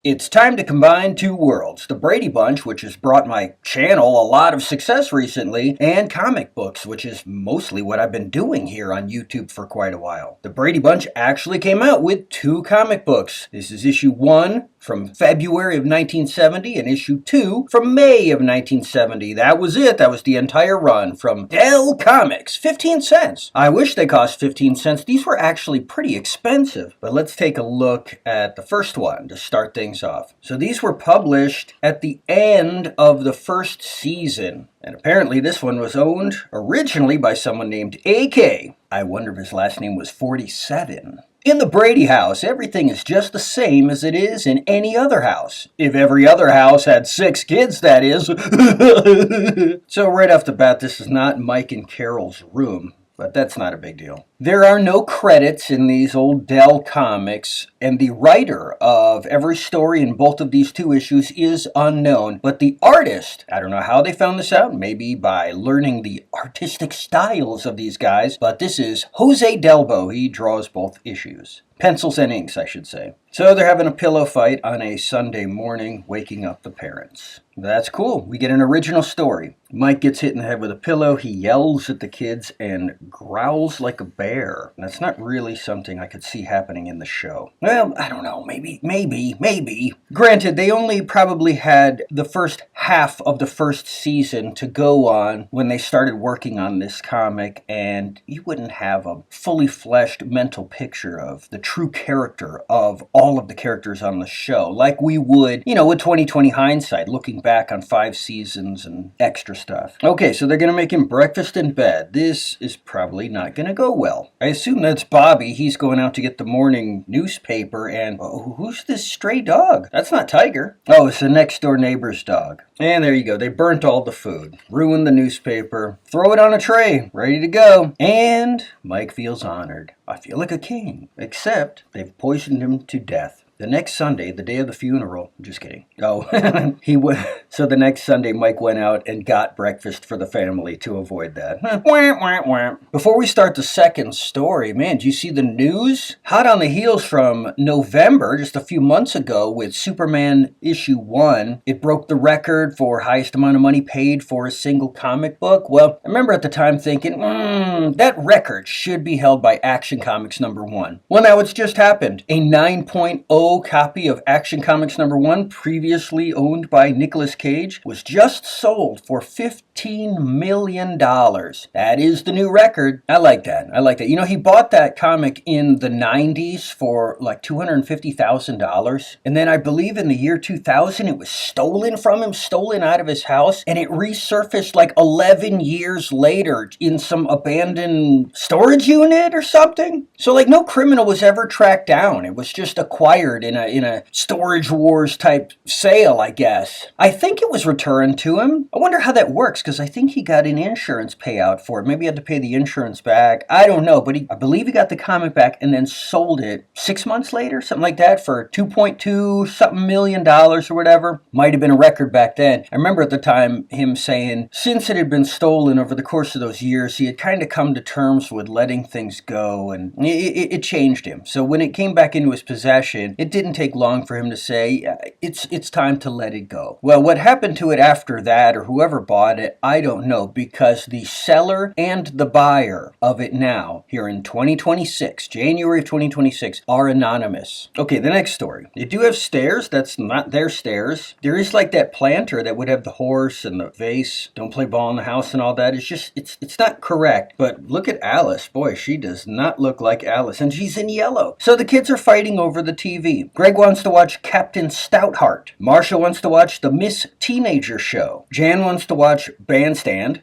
It's time to combine two worlds, the Brady Bunch, which has brought my channel a lot of success recently, and comic books, which is mostly what I've been doing here on YouTube for quite a while. The Brady Bunch actually came out with two comic books. This is issue 1 from February of 1970 and issue 2 from May of 1970. That was it. That was the entire run from Dell Comics. 15 cents. I wish they cost 15 cents. These were actually pretty expensive. But let's take a look at the first one to start things off. So these were published at the end of the first season. And apparently this one was owned originally by someone named AK. I wonder if his last name was 47. In the Brady house, everything is just the same as it is in any other house. If every other house had 6 kids, that is. So right off the bat, this is not Mike and Carol's room. But that's not a big deal. There are no credits in these old Dell comics, and the writer of every story in both of these 2 issues is unknown. But the artist, I don't know how they found this out, maybe by learning the artistic styles of these guys, but this is Jose Delbo. He draws both issues. Pencils and inks, I should say. So they're having a pillow fight on a Sunday morning, waking up the parents. That's cool. We get an original story. Mike gets hit in the head with a pillow. He yells at the kids and growls like a bear. That's not really something I could see happening in the show. Well, I don't know. Maybe. Granted, they only probably had the first half of the first season to go on when they started working on this comic, and you wouldn't have a fully fleshed mental picture of the true character of all of the characters on the show, like we would, with 2020 hindsight, looking back on 5 seasons and extra stuff. Okay, so they're going to make him breakfast in bed. This is probably not going to go well. I assume that's Bobby. He's going out to get the morning newspaper, and who's this stray dog? That's not Tiger. Oh, it's the next door neighbor's dog. And there you go. They burnt all the food, ruined the newspaper, throw it on a tray, ready to go. And Mike feels honored. I feel like a king, except they've poisoned him to death. The next Sunday, the day of the funeral, just kidding. Oh, so the next Sunday, Mike went out and got breakfast for the family to avoid that. Before we start the second story, man, did you see the news? Hot on the heels from November, just a few months ago, with Superman issue 1. It broke the record for highest amount of money paid for a single comic book. Well, I remember at the time thinking, that record should be held by Action Comics #1. Well, now it's just happened. A 9.0 copy of Action Comics #1, previously owned by Nicolas Cage, was just sold for $15 million. That is the new record. I like that. He bought that comic in the 90s for like $250,000. And then I believe in the year 2000, it was stolen from him, stolen out of his house. And it resurfaced like 11 years later in some abandoned storage unit or something. So like no criminal was ever tracked down. It was just acquired in a Storage Wars type sale, I guess. I think it was returned to him. I wonder how that works, because I think he got an insurance payout for it. Maybe he had to pay the insurance back. I don't know, but I believe he got the comic back and then sold it 6 months later, something like that, for $2.2 something million or whatever. Might have been a record back then. I remember at the time him saying, since it had been stolen over the course of those years, he had kind of come to terms with letting things go, and it changed him. So when it came back into his possession, it didn't take long for him to say, it's time to let it go. Well, what happened to it after that, or whoever bought it, I don't know, because the seller and the buyer of it now, here in 2026, January of 2026, are anonymous. Okay, the next story. They do have stairs. That's not their stairs. There is like that planter that would have the horse and the vase, don't play ball in the house and all that. It's just, it's not correct. But look at Alice. Boy, she does not look like Alice, and she's in yellow. So the kids are fighting over the TV. Greg wants to watch Captain Stoutheart. Marcia wants to watch the Miss Teenager Show. Jan wants to watch Bandstand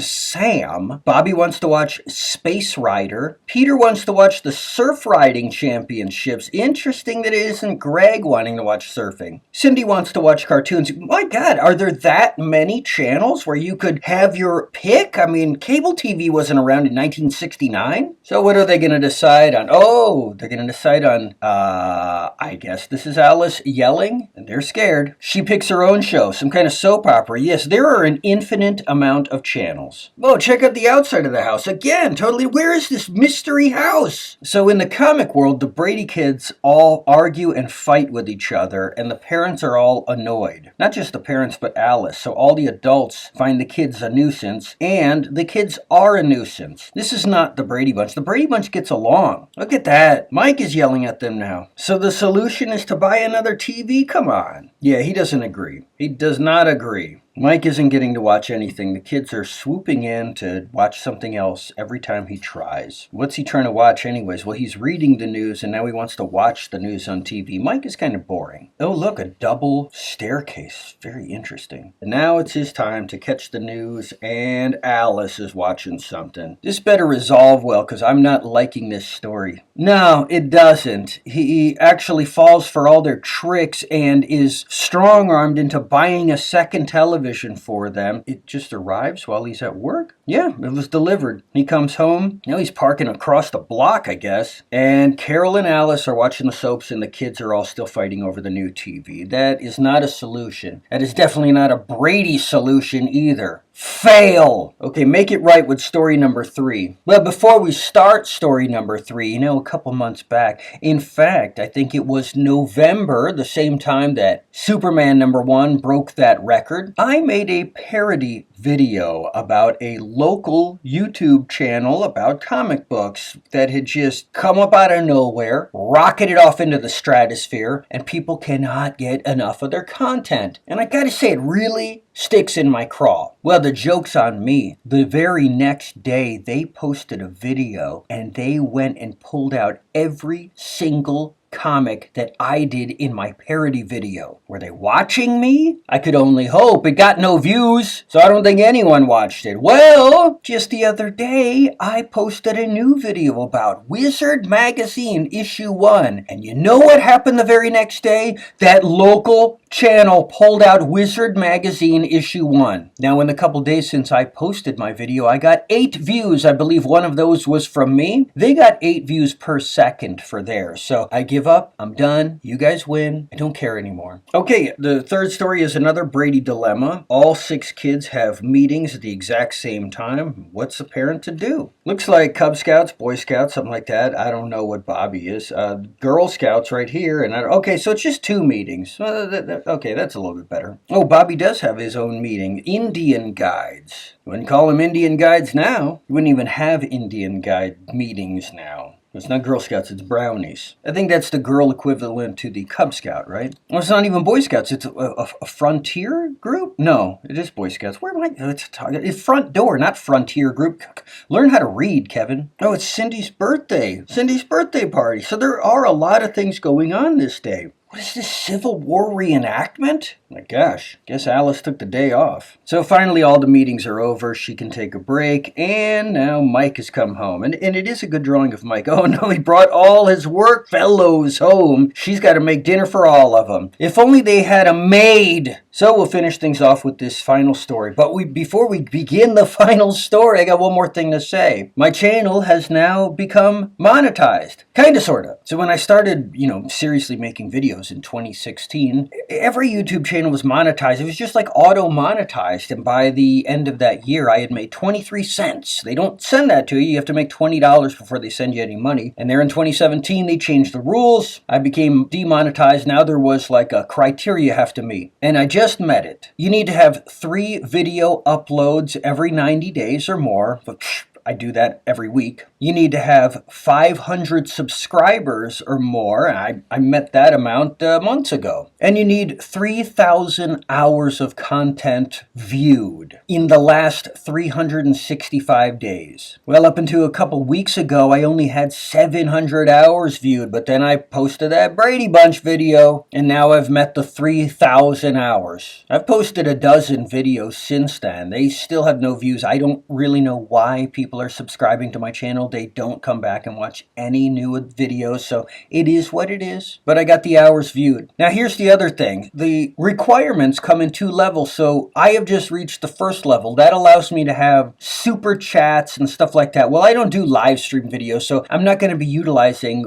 Sam. Bobby wants to watch Space Rider. Peter wants to watch the Surf Riding Championships. Interesting that it isn't Greg wanting to watch surfing. Cindy wants to watch cartoons. My God, are there that many channels where you could have your pick? I mean, cable TV wasn't around in 1969. So what are they going to decide on? Oh, they're going to decide on on, I guess this is Alice yelling, and they're scared. She picks her own show, some kind of soap opera. Yes, there are an infinite amount of channels. Oh, check out the outside of the house. Again, totally, where is this mystery house? So in the comic world, the Brady kids all argue and fight with each other, and the parents are all annoyed. Not just the parents, but Alice. So all the adults find the kids a nuisance, and the kids are a nuisance. This is not the Brady Bunch. The Brady Bunch gets along. Look at that. Mike is yelling at them now. So the solution is to buy another TV? Come on. Yeah, he doesn't agree. He does not agree. Mike isn't getting to watch anything. The kids are swooping in to watch something else every time he tries. What's he trying to watch anyways? Well, he's reading the news and now he wants to watch the news on TV. Mike is kind of boring. Oh, look, a double staircase. Very interesting. And now it's his time to catch the news and Alice is watching something. This better resolve well because I'm not liking this story. No, it doesn't. He actually falls for all their tricks and is strong-armed into buying a second television for them. It just arrives while he's at work? Yeah, it was delivered. He comes home. Now he's parking across the block, I guess. And Carol and Alice are watching the soaps and the kids are all still fighting over the new TV. That is not a solution. That is definitely not a Brady solution either. Fail! Okay, make it right with story number 3. Well, before we start story number 3, a couple months back, in fact, I think it was November, the same time that Superman number 1 broke that record, I made a parody video about a local YouTube channel about comic books that had just come up out of nowhere, rocketed off into the stratosphere, and people cannot get enough of their content. And I gotta say, it really sticks in my craw. Well, the joke's on me. The very next day, they posted a video and they went and pulled out every single comic that I did in my parody video. Were they watching me? I could only hope. It got no views, so I don't think anyone watched it. Well, just the other day, I posted a new video about Wizard Magazine issue 1. And you know what happened the very next day? That local channel pulled out Wizard Magazine issue 1. Now, in the couple days since I posted my video, I got 8 views. I believe one of those was from me. They got 8 views per second for theirs. So I give up. I'm done. You guys win. I don't care anymore. Okay, the third story is another Brady dilemma. All 6 kids have meetings at the exact same time. What's a parent to do? Looks like Cub Scouts, Boy Scouts, something like that. I don't know what Bobby is. Girl Scouts right here. And okay, so it's just 2 meetings. Okay, that's a little bit better. Oh, Bobby does have his own meeting. Indian guides. You wouldn't call them Indian guides now. You wouldn't even have Indian guide meetings now. It's not Girl Scouts, it's brownies. I think that's the girl equivalent to the Cub Scout, right? Well, it's not even Boy Scouts. It's a frontier group? No, it is Boy Scouts. Where am I? It's front door, not frontier group. Learn how to read, Kevin. Oh, it's Cindy's birthday. Cindy's birthday party. So there are a lot of things going on this day. What is this, Civil War reenactment? My gosh, guess Alice took the day off. So finally all the meetings are over, she can take a break, and now Mike has come home. And it is a good drawing of Mike. Oh no, he brought all his work fellows home. She's got to make dinner for all of them. If only they had a maid. So we'll finish things off with this final story. But before we begin the final story, I got one more thing to say. My channel has now become monetized. Kinda, sorta. So when I started, seriously making videos in 2016, every YouTube channel was monetized. It was just like auto-monetized. And by the end of that year, I had made 23 cents. They don't send that to you. You have to make $20 before they send you any money. And there in 2017, they changed the rules. I became demonetized. Now there was like a criteria you have to meet. And I just met it. You need to have 3 video uploads every 90 days or more. I do that every week. You need to have 500 subscribers or more. I met that amount months ago. And you need 3,000 hours of content viewed in the last 365 days. Well, up until a couple weeks ago, I only had 700 hours viewed, but then I posted that Brady Bunch video, and now I've met the 3,000 hours. I've posted a dozen videos since then. They still have no views. I don't really know why people are subscribing to my channel. channel, they don't come back and watch any new videos, so it is what it is. But I got the hours viewed. Now here's the other thing. The requirements come in 2 levels, so I have just reached the first level. That allows me to have super chats and stuff like that. Well, I don't do live stream videos, so I'm not going to be utilizing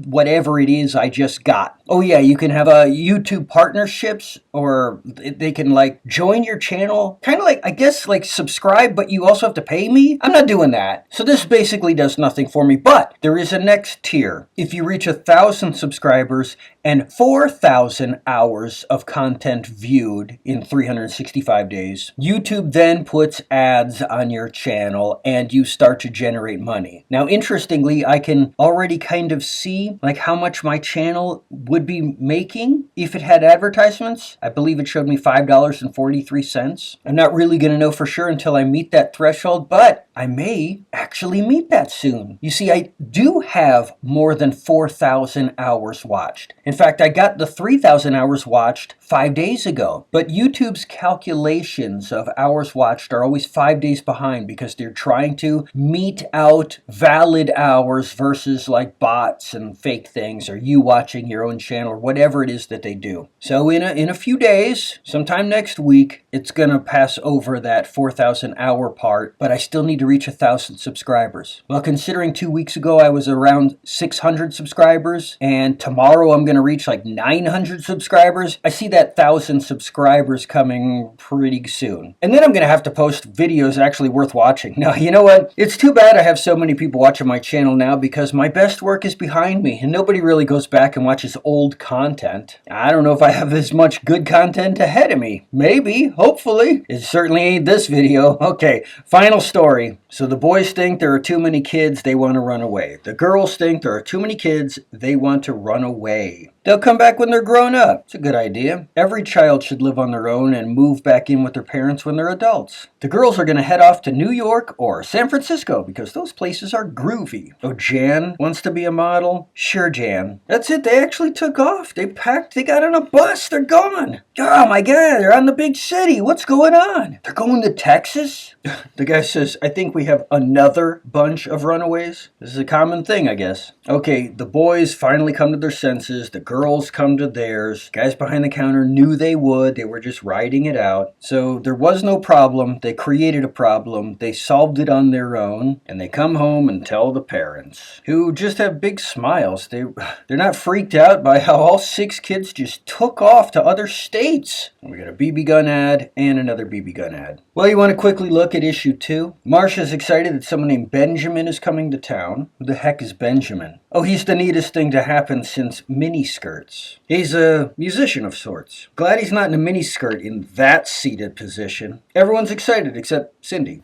whatever it is I just got. Oh yeah, you can have YouTube partnerships, or they can like join your channel, kind of like, I guess, like subscribe, but you also have to pay me. I'm not doing that. So this basically does nothing for me, but there is a next tier. If you reach 1,000 subscribers and 4,000 hours of content viewed in 365 days, YouTube then puts ads on your channel and you start to generate money. Now, interestingly, I can already kind of see like how much my channel would be making if it had advertisements. I believe it showed me $5.43. I'm not really going to know for sure until I meet that threshold, but I may actually meet that soon. You see, I do have more than 4,000 hours watched. In fact, I got the 3,000 hours watched 5 days ago. But YouTube's calculations of hours watched are always 5 days behind because they're trying to mete out valid hours versus like bots and fake things, or you watching your own channel, or whatever it is that they do. So in a few days, sometime next week, it's going to pass over that 4,000 hour part, but I still need to reach 1,000 subscribers. Well, considering 2 weeks ago I was around 600 subscribers, and tomorrow I'm going to reach like 900 subscribers, I see that 1,000 subscribers coming pretty soon. And then I'm going to have to post videos actually worth watching. Now, you know what? It's too bad I have so many people watching my channel now, because my best work is behind me and nobody really goes back and watches old content. I don't know if I have as much good content ahead of me. Maybe, hopefully. It certainly ain't this video. Okay, final story. So the boys think there are too many kids, they want to run away. The girls think there are too many kids, they want to run away. They'll come back when they're grown up. It's a good idea. Every child should live on their own and move back in with their parents when they're adults. The girls are going to head off to New York or San Francisco because those places are groovy. Oh, Jan wants to be a model? Sure, Jan. That's it. They actually took off. They packed. They got on a bus. They're gone. Oh my God, they're on the big city. What's going on? They're going to Texas? The guy says, I think we have another bunch of runaways. This is a common thing, I guess. Okay, the boys finally come to their senses. The girls come to theirs. Guys behind the counter knew they would. They were just riding it out. So there was no problem. They created a problem. They solved it on their own. And they come home and tell the parents, who just have big smiles. They're not freaked out by how all 6 kids just took off to other states. We got a BB gun ad and another BB gun ad. Well, you want to quickly look at issue 2. Marcia's excited that someone named Benjamin is coming to town. Who the heck is Benjamin? Oh, he's the neatest thing to happen since miniskirts. He's a musician of sorts. Glad he's not in a miniskirt in that seated position. Everyone's excited except Cindy.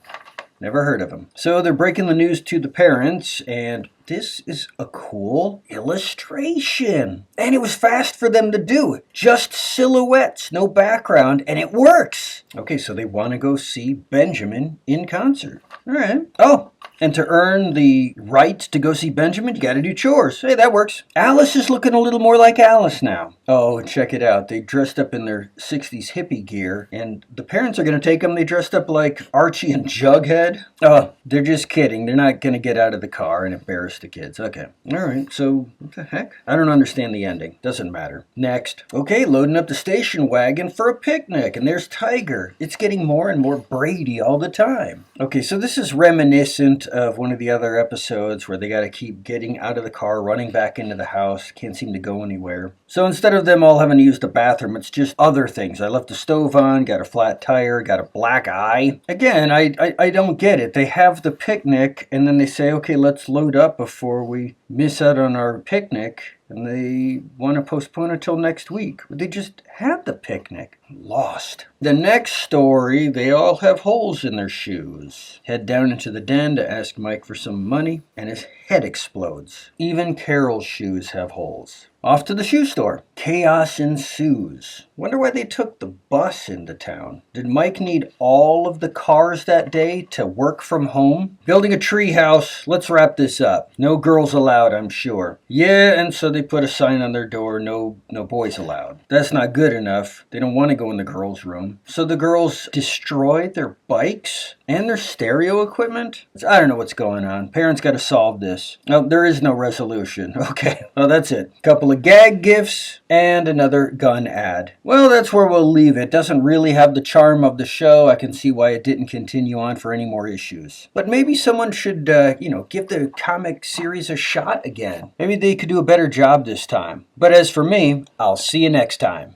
Never heard of him. So they're breaking the news to the parents, and this is a cool illustration. And it was fast for them to do. Just silhouettes, no background, and it works. Okay, so they want to go see Benjamin in concert. All right. Oh, and to earn the right to go see Benjamin, you got to do chores. Hey, that works. Alice is looking a little more like Alice now. Oh, and check it out. They dressed up in their 60s hippie gear, and the parents are going to take them. They dressed up like Archie and Jughead. Oh, they're just kidding. They're not going to get out of the car and embarrass the kids. Okay. All right. So, what the heck? I don't understand the ending. Doesn't matter. Next. Okay, loading up the station wagon for a picnic, and there's Tiger. It's getting more and more Brady all the time. Okay, so this is reminiscent of one of the other episodes where they got to keep getting out of the car, running back into the house, can't seem to go anywhere. So instead of them all having to use the bathroom, it's just other things. I left the stove on, got a flat tire, got a black eye. Again, I don't get it. They have the picnic, and then they say, okay, let's load up before we miss out on our picnic. And they want to postpone it till next week. They just had the picnic. Lost. The next story, they all have holes in their shoes. Head down into the den to ask Mike for some money, and his head explodes. Even Carol's shoes have holes. Off to the shoe store. Chaos ensues. Wonder why they took the bus into town. Did Mike need all of the cars that day to work from home? Building a tree house. Let's wrap this up. No girls allowed, I'm sure. Yeah, and so they put a sign on their door, no boys allowed. That's not good enough. They don't want to go go in the girls' room. So the girls destroyed their bikes and their stereo equipment? I don't know what's going on. Parents got to solve this. Oh, there is no resolution. Okay, well, that's it. Couple of gag gifts and another gun ad. Well, that's where we'll leave it. Doesn't really have the charm of the show. I can see why it didn't continue on for any more issues. But maybe someone should, give the comic series a shot again. Maybe they could do a better job this time. But as for me, I'll see you next time.